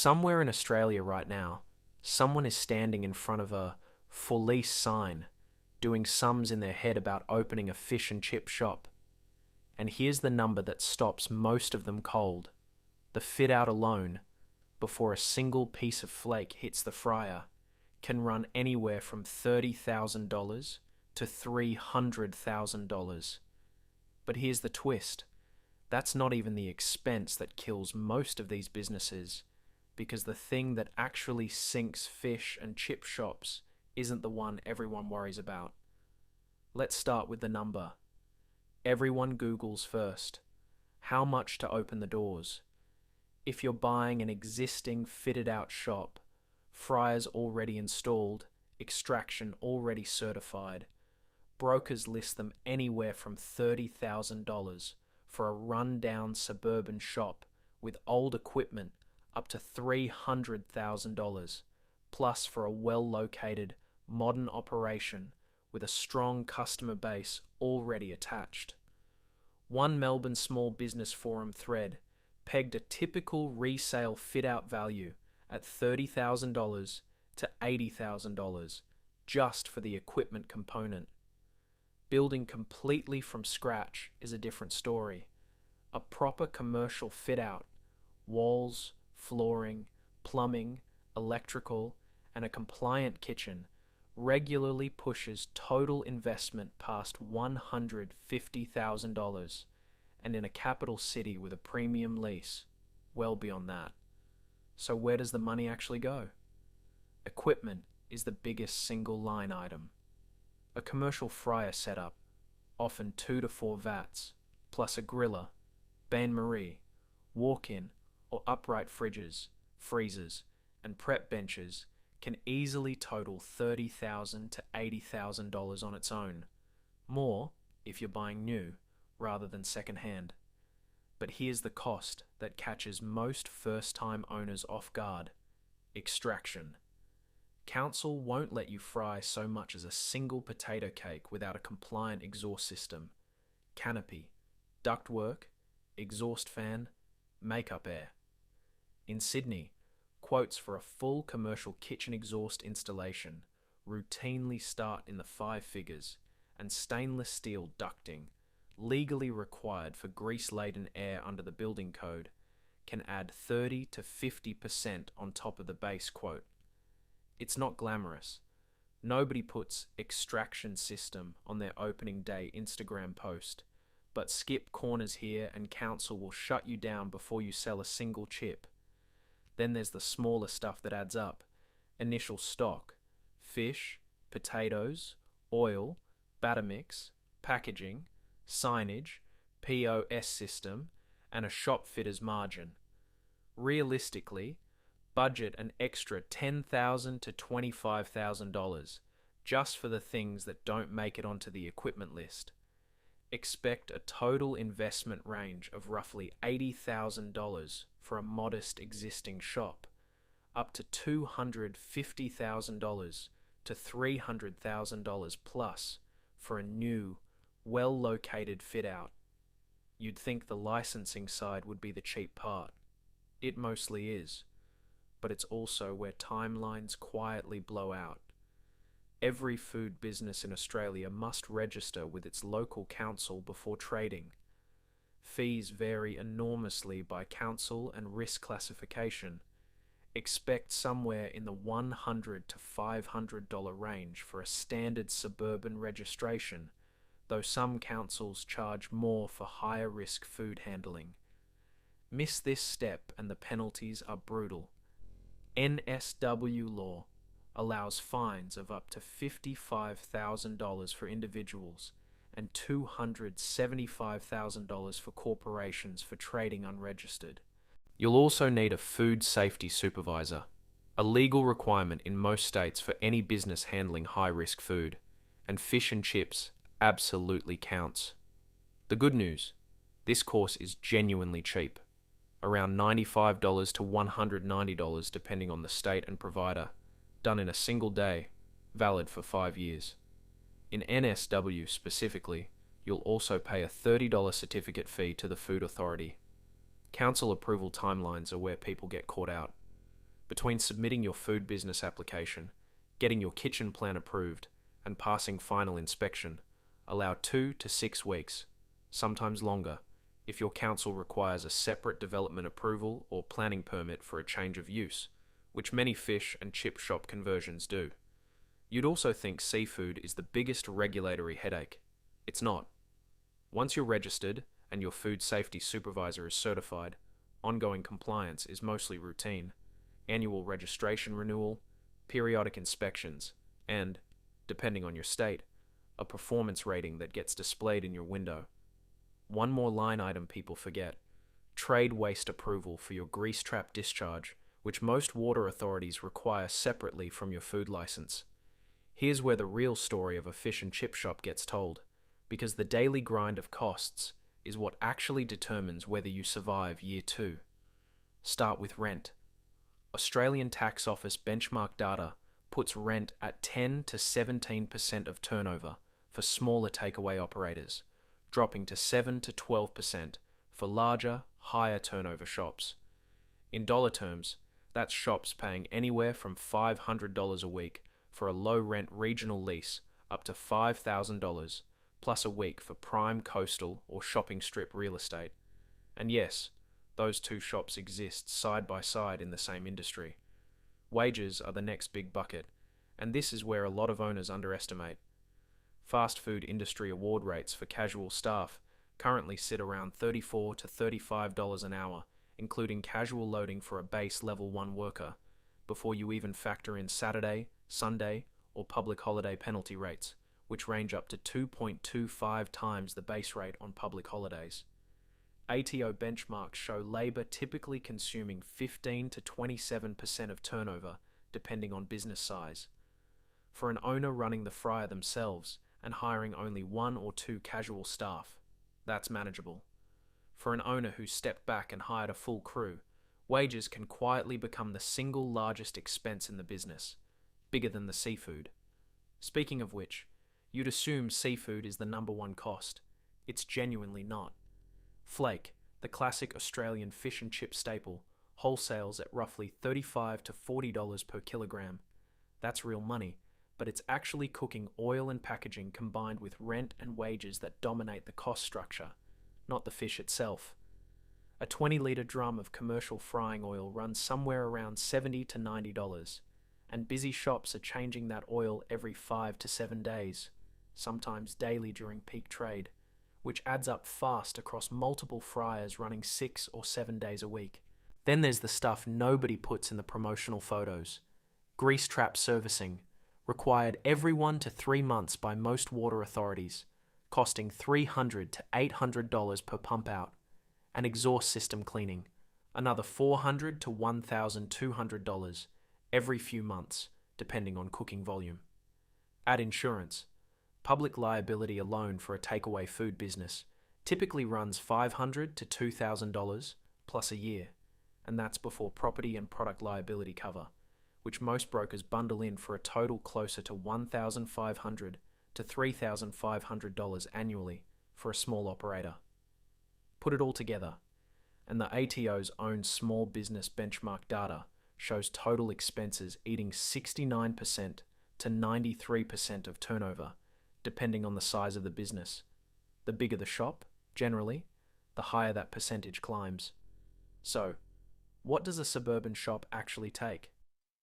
Somewhere in Australia right now, someone is standing in front of a "for lease" sign, doing sums in their head about opening a fish and chip shop. And here's the number that stops most of them cold. The fit out alone, before a single piece of flake hits the fryer, can run anywhere from $30,000 to $300,000. But here's the twist. That's not even the expense that kills most of these businesses, because the thing that actually sinks fish and chip shops isn't the one everyone worries about. Let's start with the number. Everyone Googles first. How much to open the doors? If you're buying an existing fitted out shop, fryers already installed, extraction already certified, brokers list them anywhere from $30,000 for a run-down suburban shop with old equipment up to $300,000, plus for a well-located, modern operation with a strong customer base already attached. One Melbourne Small Business Forum thread pegged a typical resale fit-out value at $30,000 to $80,000 just for the equipment component. Building completely from scratch is a different story. A proper commercial fit-out, walls, flooring, plumbing, electrical, and a compliant kitchen regularly pushes total investment past $150,000, and in a capital city with a premium lease, well beyond that. So where does the money actually go? Equipment is the biggest single line item. A commercial fryer setup, often 2 to 4 vats, plus a griller, bain-marie, walk-in or upright fridges, freezers, and prep benches can easily total $30,000 to $80,000 on its own. More if you're buying new rather than second-hand. But here's the cost that catches most first-time owners off guard: extraction. Council won't let you fry so much as a single potato cake without a compliant exhaust system, canopy, ductwork, exhaust fan, make-up air. In Sydney, quotes for a full commercial kitchen exhaust installation routinely start in the 5 figures, and stainless steel ducting, legally required for grease-laden air under the building code, can add 30 to 50% on top of the base quote. It's not glamorous. Nobody puts extraction system on their opening day Instagram post, but skip corners here and council will shut you down before you sell a single chip. Then there's the smaller stuff that adds up: initial stock, fish, potatoes, oil, batter mix, packaging, signage, POS system, and a shop fitter's margin. Realistically, budget an extra $10,000 to $25,000 just for the things that don't make it onto the equipment list. Expect a total investment range of roughly $80,000 for a modest existing shop, up to $250,000 to $300,000 plus for a new, well-located fit-out. You'd think the licensing side would be the cheap part. It mostly is, but it's also where timelines quietly blow out. Every food business in Australia must register with its local council before trading. Fees vary enormously by council and risk classification. Expect somewhere in the $100 to $500 range for a standard suburban registration, though some councils charge more for higher risk food handling. Miss this step and the penalties are brutal. NSW law allows fines of up to $55,000 for individuals and $275,000 for corporations for trading unregistered. You'll also need a food safety supervisor, a legal requirement in most states for any business handling high-risk food, and fish and chips absolutely counts. The good news: this course is genuinely cheap, around $95 to $190 depending on the state and provider, done in a single day, valid for 5 years. In NSW specifically, you'll also pay a $30 certificate fee to the Food Authority. Council approval timelines are where people get caught out. Between submitting your food business application, getting your kitchen plan approved, and passing final inspection, allow 2 to 6 weeks, sometimes longer, if your council requires a separate development approval or planning permit for a change of use, which many fish and chip shop conversions do. You'd also think seafood is the biggest regulatory headache. It's not. Once you're registered and your food safety supervisor is certified, ongoing compliance is mostly routine. Annual registration renewal, periodic inspections, and, depending on your state, a performance rating that gets displayed in your window. One more line item people forget: trade waste approval for your grease trap discharge, which most water authorities require separately from your food license. Here's where the real story of a fish and chip shop gets told, because the daily grind of costs is what actually determines whether you survive year 2. Start with rent. Australian Tax Office benchmark data puts rent at 10 to 17% of turnover for smaller takeaway operators, dropping to 7 to 12% for larger, higher turnover shops. In dollar terms, that's shops paying anywhere from $500 a week for a low-rent regional lease up to $5,000 plus a week for prime coastal or shopping strip real estate. And yes, those two shops exist side by side in the same industry. Wages are the next big bucket, and this is where a lot of owners underestimate. Fast food industry award rates for casual staff currently sit around $34 to $35 an hour, including casual loading for a base level 1 worker, before you even factor in Saturday, Sunday, or public holiday penalty rates, which range up to 2.25 times the base rate on public holidays. ATO benchmarks show labour typically consuming 15 to 27% of turnover, depending on business size. For an owner running the fryer themselves and hiring only 1 or 2 casual staff, that's manageable. For an owner who stepped back and hired a full crew, wages can quietly become the single largest expense in the business, bigger than the seafood. Speaking of which, you'd assume seafood is the number one cost. It's genuinely not. Flake, the classic Australian fish and chip staple, wholesales at roughly $35 to $40 per kilogram. That's real money, but it's actually cooking oil and packaging combined with rent and wages that dominate the cost structure, not the fish itself. A 20-litre drum of commercial frying oil runs somewhere around $70 to $90, and busy shops are changing that oil every 5 to 7 days, sometimes daily during peak trade, which adds up fast across multiple fryers running 6 or 7 days a week. Then there's the stuff nobody puts in the promotional photos. Grease trap servicing, required every 1 to 3 months by most water authorities, costing $300 to $800 per pump out, and exhaust system cleaning, another $400 to $1,200 every few months, depending on cooking volume. Add insurance. Public liability alone for a takeaway food business typically runs $500 to $2,000 plus a year, and that's before property and product liability cover, which most brokers bundle in for a total closer to $1,500 to $3,500 annually for a small operator. Put it all together, and the ATO's own small business benchmark data shows total expenses eating 69% to 93% of turnover, depending on the size of the business. The bigger the shop, generally, the higher that percentage climbs. So, what does a suburban shop actually take?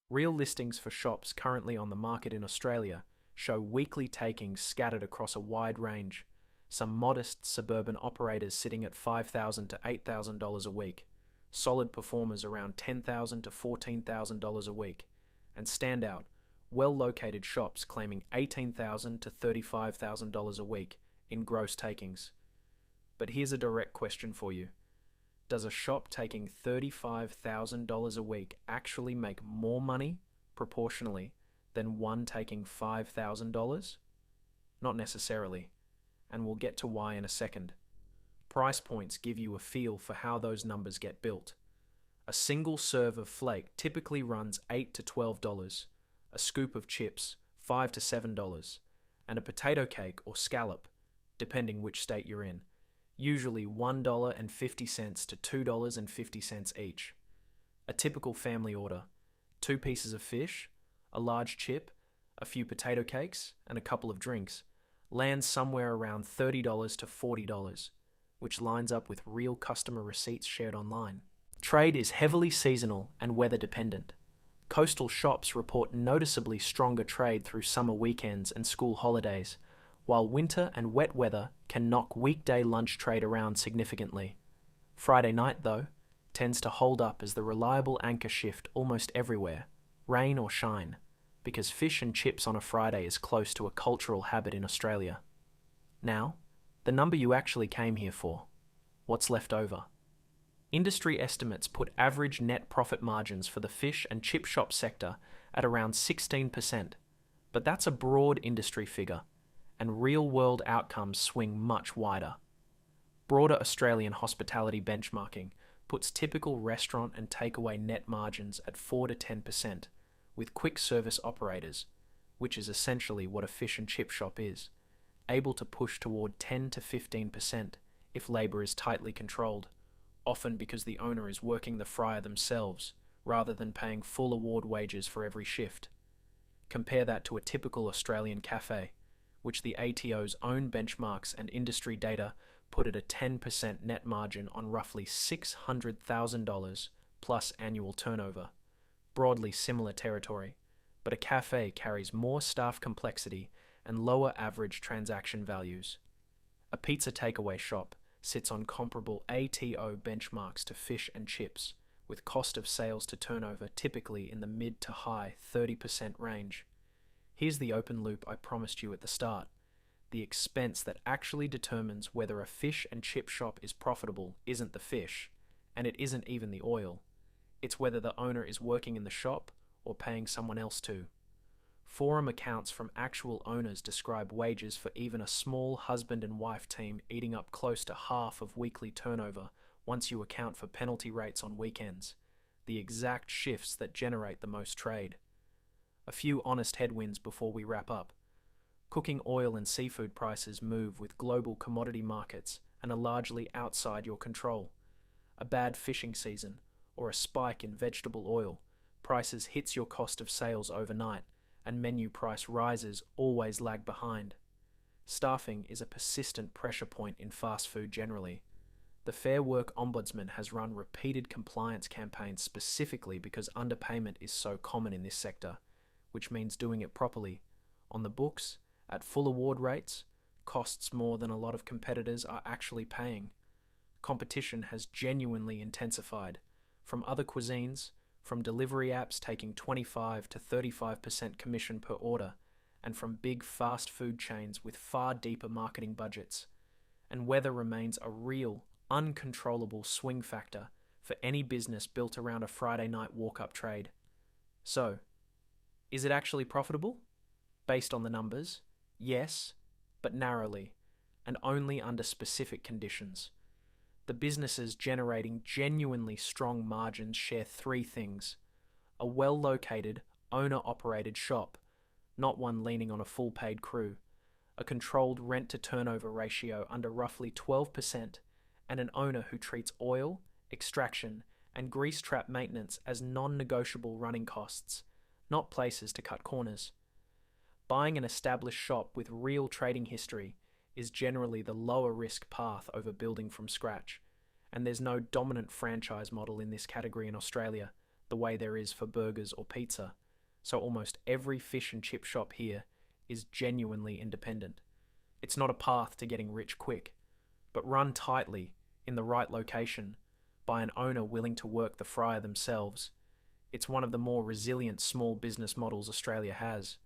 Real listings for shops currently on the market in Australia show weekly takings scattered across a wide range, some modest suburban operators sitting at $5,000 to $8,000 a week, solid performers around $10,000 to $14,000 a week, and standout, well-located shops claiming $18,000 to $35,000 a week in gross takings. But here's a direct question for you. Does a shop taking $35,000 a week actually make more money, proportionally, than one taking $5,000? Not necessarily, and we'll get to why in a second. Price points give you a feel for how those numbers get built. A single serve of flake typically runs $8 to $12, a scoop of chips $5 to $7, and a potato cake or scallop, depending which state you're in, usually $1.50 to $2.50 each. A typical family order, 2 pieces of fish, a large chip, a few potato cakes, and a couple of drinks lands somewhere around $30 to $40, which lines up with real customer receipts shared online. Trade is heavily seasonal and weather dependent. Coastal shops report noticeably stronger trade through summer weekends and school holidays, while winter and wet weather can knock weekday lunch trade around significantly. Friday night, though, tends to hold up as the reliable anchor shift almost everywhere, rain or shine, because fish and chips on a Friday is close to a cultural habit in Australia. Now, the number you actually came here for. What's left over? Industry estimates put average net profit margins for the fish and chip shop sector at around 16%, but that's a broad industry figure, and real-world outcomes swing much wider. Broader Australian hospitality benchmarking puts typical restaurant and takeaway net margins at 4 to 10%, with quick service operators, which is essentially what a fish and chip shop is, able to push toward 10 to 15% if labour is tightly controlled, often because the owner is working the fryer themselves rather than paying full award wages for every shift. Compare that to a typical Australian cafe, which the ATO's own benchmarks and industry data put at a 10% net margin on roughly $600,000 plus annual turnover. Broadly similar territory, but a cafe carries more staff complexity and lower average transaction values. A pizza takeaway shop sits on comparable ATO benchmarks to fish and chips, with cost of sales to turnover typically in the mid to high 30% range. Here's the open loop I promised you at the start. The expense that actually determines whether a fish and chip shop is profitable isn't the fish, and it isn't even the oil. It's whether the owner is working in the shop or paying someone else to. Forum accounts from actual owners describe wages for even a small husband and wife team eating up close to half of weekly turnover once you account for penalty rates on weekends, the exact shifts that generate the most trade. A few honest headwinds before we wrap up. Cooking oil and seafood prices move with global commodity markets and are largely outside your control. A bad fishing season or a spike in vegetable oil prices hits your cost of sales overnight, and menu price rises always lag behind. Staffing is a persistent pressure point in fast food generally. The Fair Work Ombudsman has run repeated compliance campaigns specifically because underpayment is so common in this sector, which means doing it properly, on the books, at full award rates, costs more than a lot of competitors are actually paying. Competition has genuinely intensified, from other cuisines, from delivery apps taking 25 to 35% commission per order, and from big fast food chains with far deeper marketing budgets. And weather remains a real, uncontrollable swing factor for any business built around a Friday night walk-up trade. So, is it actually profitable? Based on the numbers, yes, but narrowly, and only under specific conditions. The businesses generating genuinely strong margins share 3 things: a well-located, owner-operated shop, not one leaning on a full-paid crew, a controlled rent-to-turnover ratio under roughly 12%, and an owner who treats oil, extraction, and grease trap maintenance as non-negotiable running costs, not places to cut corners. Buying an established shop with real trading history is generally the lower risk path over building from scratch, and there's no dominant franchise model in this category in Australia, the way there is for burgers or pizza, so almost every fish and chip shop here is genuinely independent. It's not a path to getting rich quick, but run tightly, in the right location, by an owner willing to work the fryer themselves. It's one of the more resilient small business models Australia has.